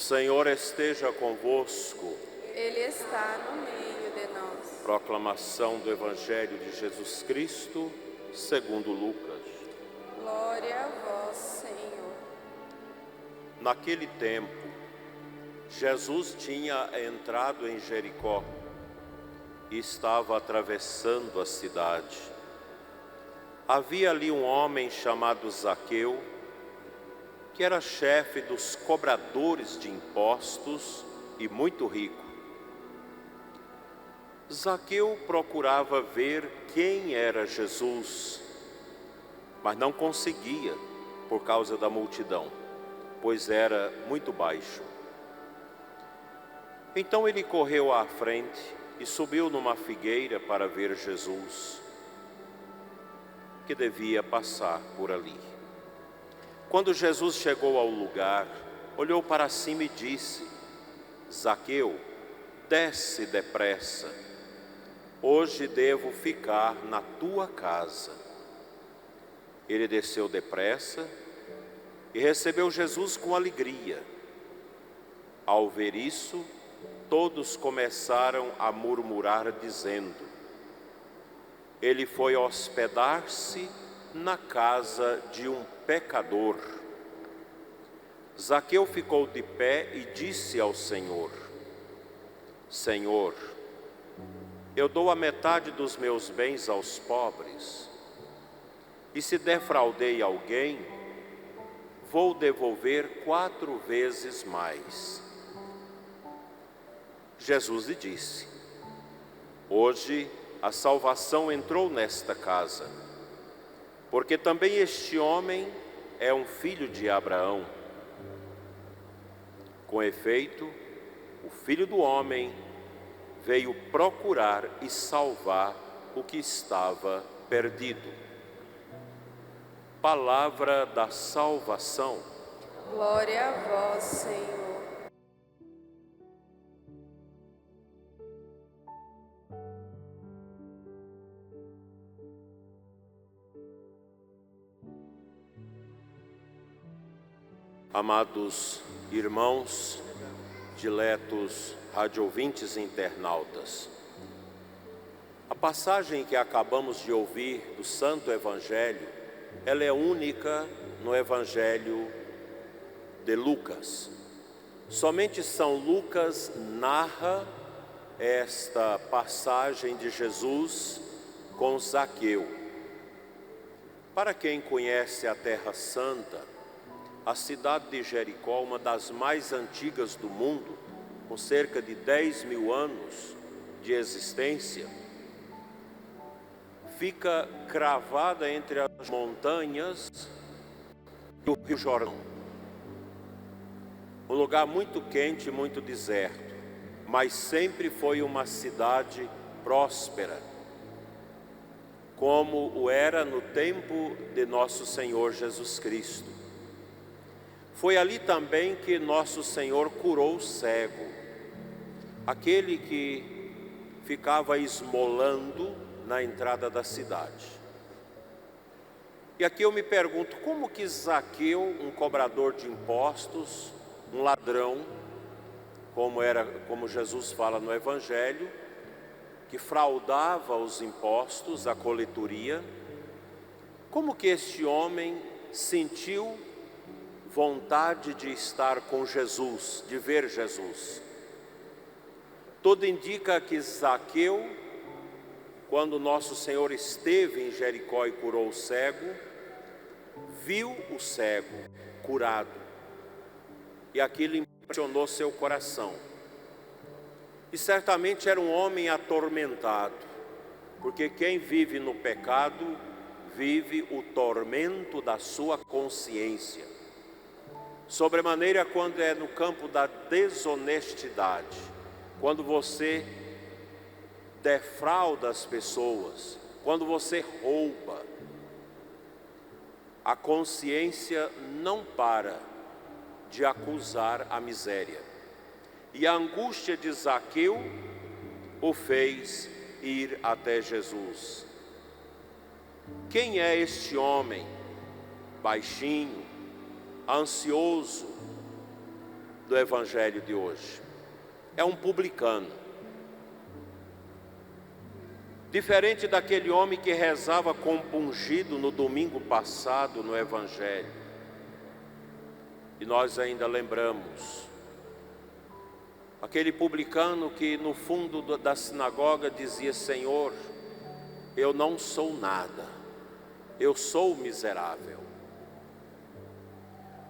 Senhor esteja convosco. Ele está no meio de nós. Proclamação do Evangelho de Jesus Cristo, segundo Lucas. Glória a vós, Senhor. Naquele tempo, Jesus tinha entrado em Jericó e estava atravessando a cidade. Havia ali um homem chamado Zaqueu, que era chefe dos cobradores de impostos e muito rico. Zaqueu procurava ver quem era Jesus, mas não conseguia por causa da multidão, pois era muito baixo. Então ele correu à frente e subiu numa figueira para ver Jesus, que devia passar por ali. Quando Jesus chegou ao lugar, olhou para cima e disse: Zaqueu, desce depressa, hoje devo ficar na tua casa. Ele desceu depressa e recebeu Jesus com alegria. Ao ver isso, todos começaram a murmurar, dizendo: ele foi hospedar-se na casa de um pecador. Zaqueu ficou de pé e disse ao Senhor: Senhor, eu dou a metade dos meus bens aos pobres, e se defraudei alguém, vou devolver 4 vezes mais. Jesus lhe disse: hoje a salvação entrou nesta casa, porque também este homem é um filho de Abraão. Com efeito, o Filho do Homem veio procurar e salvar o que estava perdido. Palavra da salvação. Glória a vós, Senhor. Amados irmãos, diletos radioouvintes e internautas, a passagem que acabamos de ouvir do Santo Evangelho, ela é única no Evangelho de Lucas. Somente São Lucas narra esta passagem de Jesus com Zaqueu. Para quem conhece a Terra Santa, a cidade de Jericó, uma das mais antigas do mundo, com cerca de 10.000 anos de existência, fica cravada entre as montanhas do Rio Jordão. Um lugar muito quente, muito deserto, mas sempre foi uma cidade próspera, como o era no tempo de nosso Senhor Jesus Cristo. Foi ali também que nosso Senhor curou o cego, aquele que ficava esmolando na entrada da cidade. E aqui eu me pergunto, como que Zaqueu, um cobrador de impostos, um ladrão, como Jesus fala no Evangelho, que fraudava os impostos, a coletoria, como que este homem sentiu vontade de estar com Jesus, de ver Jesus? Tudo indica que Zaqueu, quando nosso Senhor esteve em Jericó e curou o cego, viu o cego curado, e aquilo impressionou seu coração. E certamente era um homem atormentado, porque quem vive no pecado vive o tormento da sua consciência. Sobremaneira quando é no campo da desonestidade, quando você defrauda as pessoas, quando você rouba, a consciência não para de acusar a miséria. E a angústia de Zaqueu o fez ir até Jesus. Quem é este homem, baixinho, ansioso, do evangelho de hoje. É um publicano. Diferente daquele homem que rezava compungido no domingo passado no evangelho. E nós ainda lembramos. Aquele publicano que no fundo da sinagoga dizia: Senhor, eu não sou nada, eu sou miserável.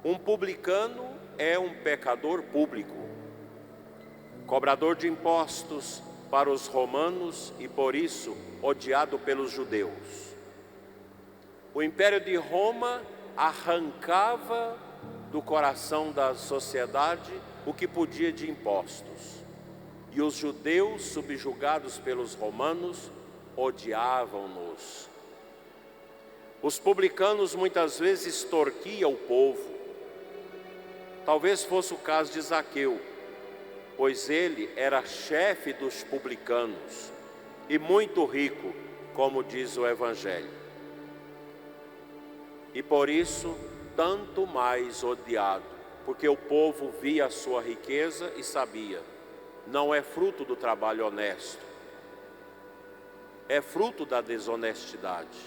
Um publicano é um pecador público, cobrador de impostos para os romanos e por isso odiado pelos judeus. O Império de Roma arrancava do coração da sociedade o que podia de impostos. E os judeus, subjugados pelos romanos, odiavam-nos. Os publicanos muitas vezes extorquiam o povo. Talvez fosse o caso de Zaqueu, pois ele era chefe dos publicanos e muito rico, como diz o Evangelho. E por isso, tanto mais odiado, porque o povo via a sua riqueza e sabia, não é fruto do trabalho honesto, é fruto da desonestidade.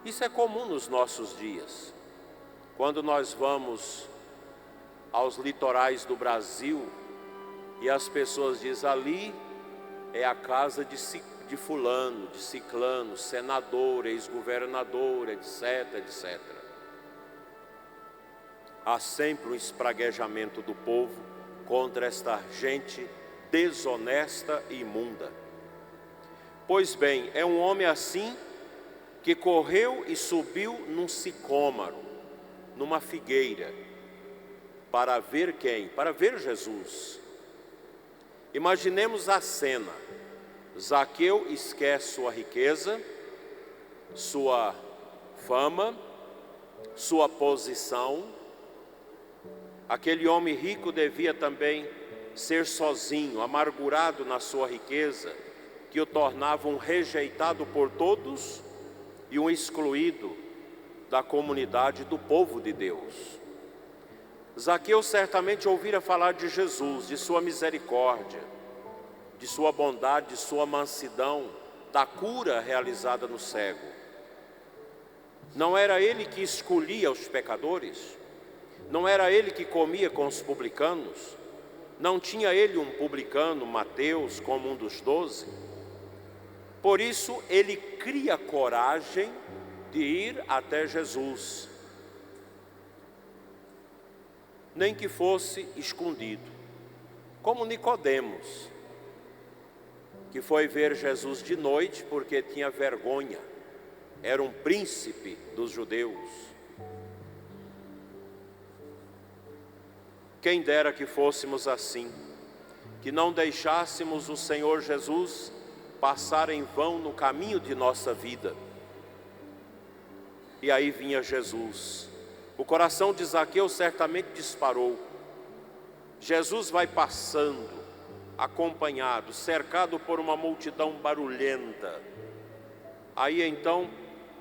Isso é comum nos nossos dias. Quando nós vamos aos litorais do Brasil e as pessoas dizem: ali é a casa de fulano, de ciclano, senador, ex-governador, etc, etc. Há sempre um espraguejamento do povo contra esta gente desonesta e imunda. Pois bem, é um homem assim que correu e subiu num sicômoro, numa figueira, para ver quem? Para ver Jesus. Imaginemos a cena. Zaqueu esquece sua riqueza, sua fama, sua posição. Aquele homem rico devia também ser sozinho, amargurado na sua riqueza, que o tornava um rejeitado por todos e um excluído da comunidade do povo de Deus. Zaqueu certamente ouvira falar de Jesus, de sua misericórdia, de sua bondade, de sua mansidão, da cura realizada no cego. Não era ele que escolhia os pecadores? Não era ele que comia com os publicanos? Não tinha ele um publicano, Mateus, como um dos 12? Por isso ele cria coragem de ir até Jesus, nem que fosse escondido, como Nicodemos, que foi ver Jesus de noite porque tinha vergonha, era um príncipe dos judeus. Quem dera que fôssemos assim, que não deixássemos o Senhor Jesus passar em vão no caminho de nossa vida. E aí vinha Jesus. O coração de Zaqueu certamente disparou. Jesus vai passando, acompanhado, cercado por uma multidão barulhenta. Aí então,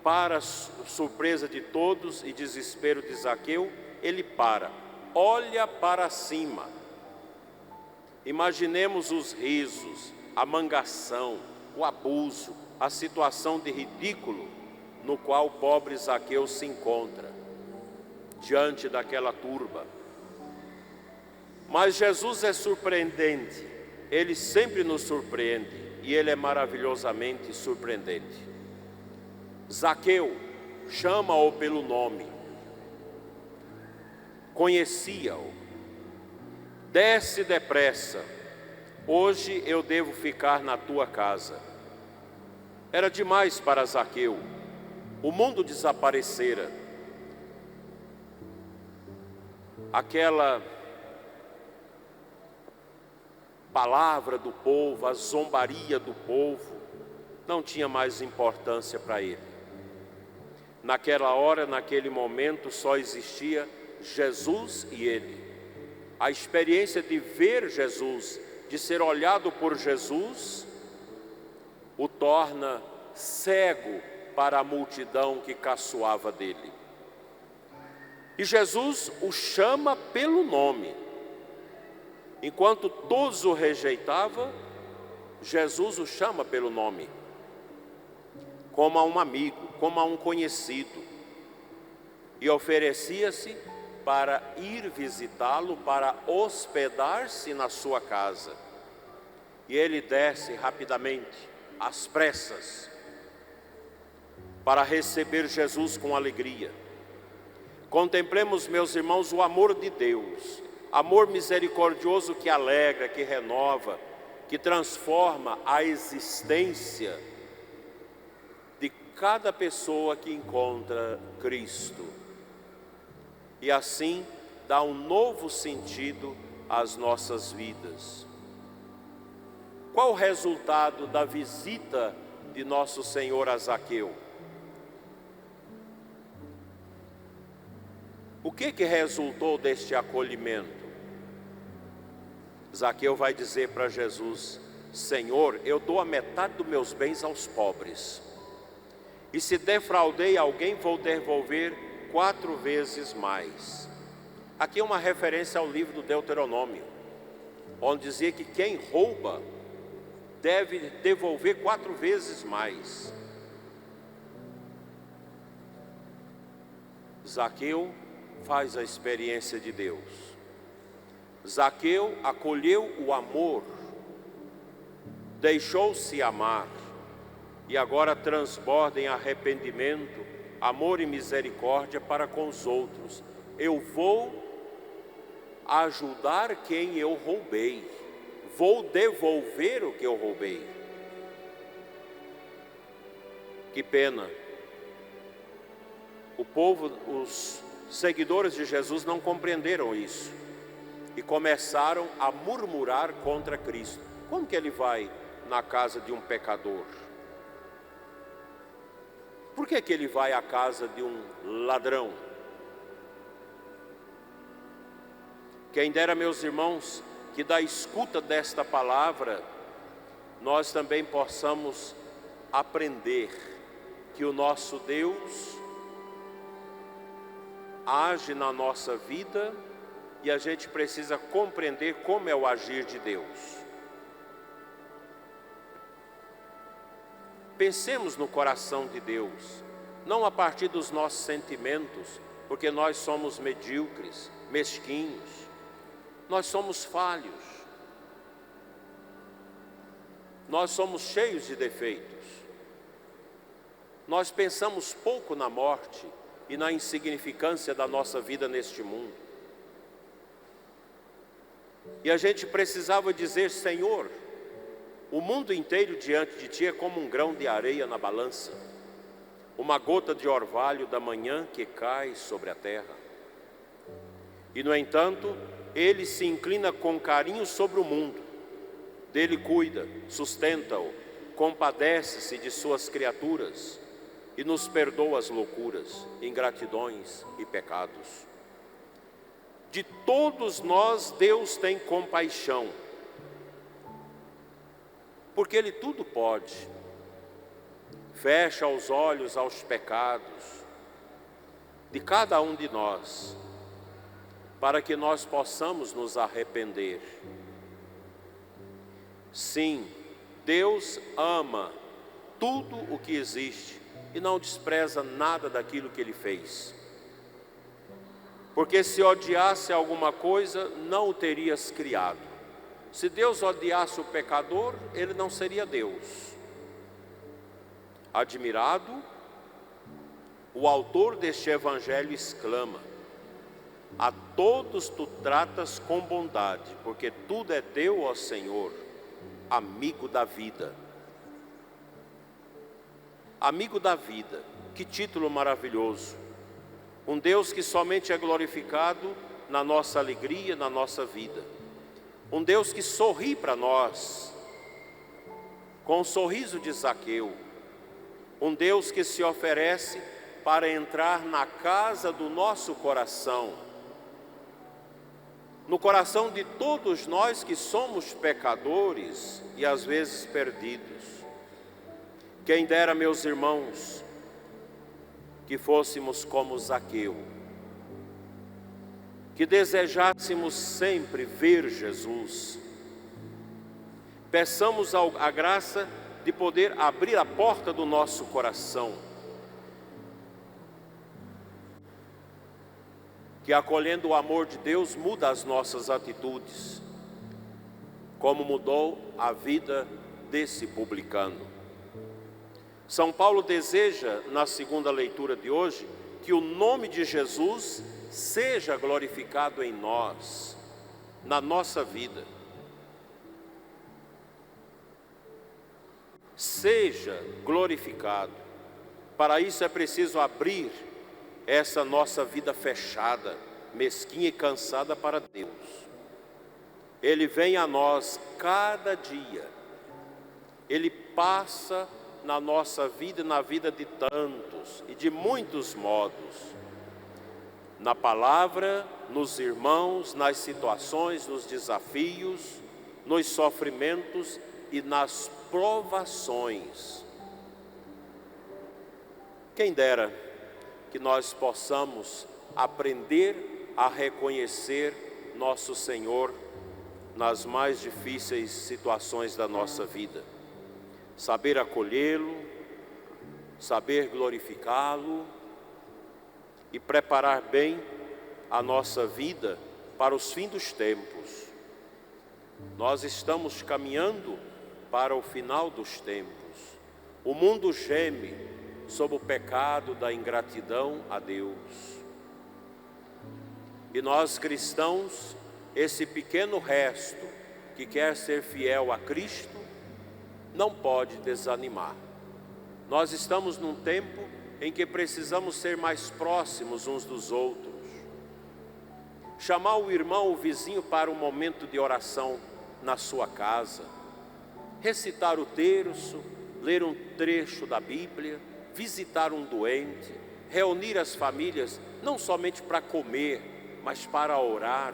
para surpresa de todos e desespero de Zaqueu, ele para, olha para cima. Imaginemos os risos, a mangação, o abuso, a situação de ridículo no qual o pobre Zaqueu se encontra diante daquela turba. Mas Jesus é surpreendente, Ele sempre nos surpreende e Ele é maravilhosamente surpreendente. Zaqueu, chama-o pelo nome, conhecia-o, desce depressa, hoje eu devo ficar na tua casa. Era demais para Zaqueu, o mundo desaparecera. Aquela palavra do povo, a zombaria do povo, não tinha mais importância para ele. Naquela hora, naquele momento, só existia Jesus e ele. A experiência de ver Jesus, de ser olhado por Jesus, o torna cego para a multidão que caçoava dele. E Jesus o chama pelo nome. Enquanto todos o rejeitavam, Jesus o chama pelo nome, como a um amigo, como a um conhecido, e oferecia-se para ir visitá-lo, para hospedar-se na sua casa. E ele desce rapidamente, às pressas, para receber Jesus com alegria. Contemplemos, meus irmãos, o amor de Deus, amor misericordioso que alegra, que renova, que transforma a existência de cada pessoa que encontra Cristo. E assim dá um novo sentido às nossas vidas. Qual o resultado da visita de nosso Senhor a Zaqueu? O que resultou deste acolhimento? Zaqueu vai dizer para Jesus: Senhor, eu dou a metade dos meus bens aos pobres. E se defraudei alguém, vou devolver 4 vezes mais. Aqui é uma referência ao livro do Deuteronômio, onde dizia que quem rouba deve devolver 4 vezes mais. Zaqueu faz a experiência de Deus. Zaqueu acolheu o amor, deixou-se amar, e agora transborda em arrependimento, amor e misericórdia para com os outros. Eu vou ajudar quem eu roubei, vou devolver o que eu roubei. Que pena, o povo, os seguidores de Jesus não compreenderam isso e começaram a murmurar contra Cristo. Como que ele vai na casa de um pecador? Por que ele vai à casa de um ladrão? Quem dera, meus irmãos, que da escuta desta palavra nós também possamos aprender que o nosso Deus age na nossa vida e a gente precisa compreender como é o agir de Deus. Pensemos no coração de Deus, não a partir dos nossos sentimentos, porque nós somos medíocres, mesquinhos, nós somos falhos, nós somos cheios de defeitos, nós pensamos pouco na morte e na insignificância da nossa vida neste mundo. E a gente precisava dizer: Senhor, o mundo inteiro diante de Ti é como um grão de areia na balança, uma gota de orvalho da manhã que cai sobre a terra. E no entanto, Ele se inclina com carinho sobre o mundo, dele cuida, sustenta-o, compadece-se de suas criaturas e nos perdoa as loucuras, ingratidões e pecados. De todos nós Deus tem compaixão, porque Ele tudo pode. Fecha os olhos aos pecados de cada um de nós, para que nós possamos nos arrepender. Sim, Deus ama tudo o que existe e não despreza nada daquilo que Ele fez. Porque se odiasse alguma coisa, não o terias criado. Se Deus odiasse o pecador, Ele não seria Deus. Admirado, o autor deste evangelho exclama: a todos tu tratas com bondade, porque tudo é teu, ó Senhor, amigo da vida. Amigo da vida, que título maravilhoso. Um Deus que somente é glorificado na nossa alegria, na nossa vida. Um Deus que sorri para nós, com o sorriso de Zaqueu. Um Deus que se oferece para entrar na casa do nosso coração, no coração de todos nós que somos pecadores e às vezes perdidos. Quem dera, meus irmãos, que fôssemos como Zaqueu, que desejássemos sempre ver Jesus. Peçamos a graça de poder abrir a porta do nosso coração, que acolhendo o amor de Deus muda as nossas atitudes, como mudou a vida desse publicano. São Paulo deseja, na segunda leitura de hoje, que o nome de Jesus seja glorificado em nós, na nossa vida. Seja glorificado. Para isso é preciso abrir essa nossa vida fechada, mesquinha e cansada para Deus. Ele vem a nós cada dia. Ele passa na nossa vida e na vida de tantos e de muitos modos. Na palavra, nos irmãos, nas situações, nos desafios, nos sofrimentos e nas provações. Quem dera que nós possamos aprender a reconhecer nosso Senhor nas mais difíceis situações da nossa vida. Saber acolhê-lo, saber glorificá-lo e preparar bem a nossa vida para os fins dos tempos. Nós estamos caminhando para o final dos tempos. O mundo geme sob o pecado da ingratidão a Deus. E nós cristãos, esse pequeno resto que quer ser fiel a Cristo, não pode desanimar. Nós estamos num tempo em que precisamos ser mais próximos uns dos outros. Chamar o irmão, o vizinho para um momento de oração na sua casa. Recitar o terço, ler um trecho da Bíblia, visitar um doente, reunir as famílias, não somente para comer, mas para orar.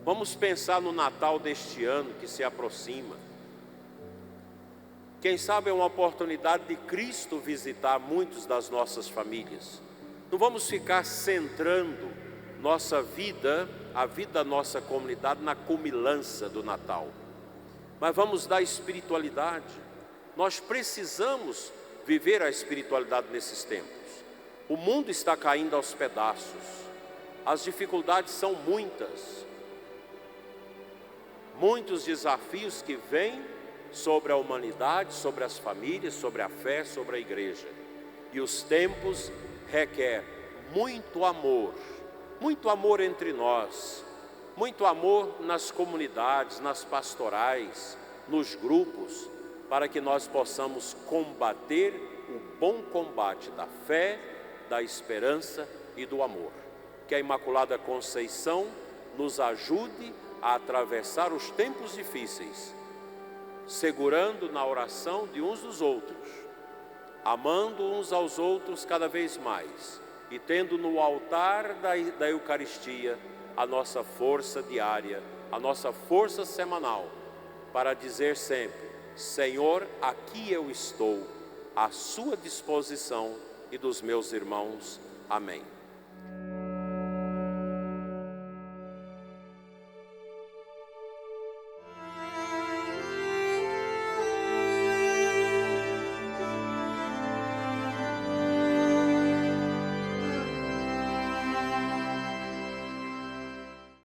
Vamos pensar no Natal deste ano que se aproxima. Quem sabe é uma oportunidade de Cristo visitar muitas das nossas famílias. Não vamos ficar centrando nossa vida, a vida da nossa comunidade na comilança do Natal. Mas vamos dar espiritualidade. Nós precisamos viver a espiritualidade nesses tempos. O mundo está caindo aos pedaços. As dificuldades são muitas. Muitos desafios que vêm sobre a humanidade, sobre as famílias, sobre a fé, sobre a igreja. E os tempos requerem muito amor entre nós, muito amor nas comunidades, nas pastorais, nos grupos, para que nós possamos combater o bom combate da fé, da esperança e do amor. Que a Imaculada Conceição nos ajude a atravessar os tempos difíceis, segurando na oração de uns dos outros, amando uns aos outros cada vez mais e tendo no altar da Eucaristia a nossa força diária, a nossa força semanal, para dizer sempre: Senhor, aqui eu estou, à sua disposição e dos meus irmãos. Amém.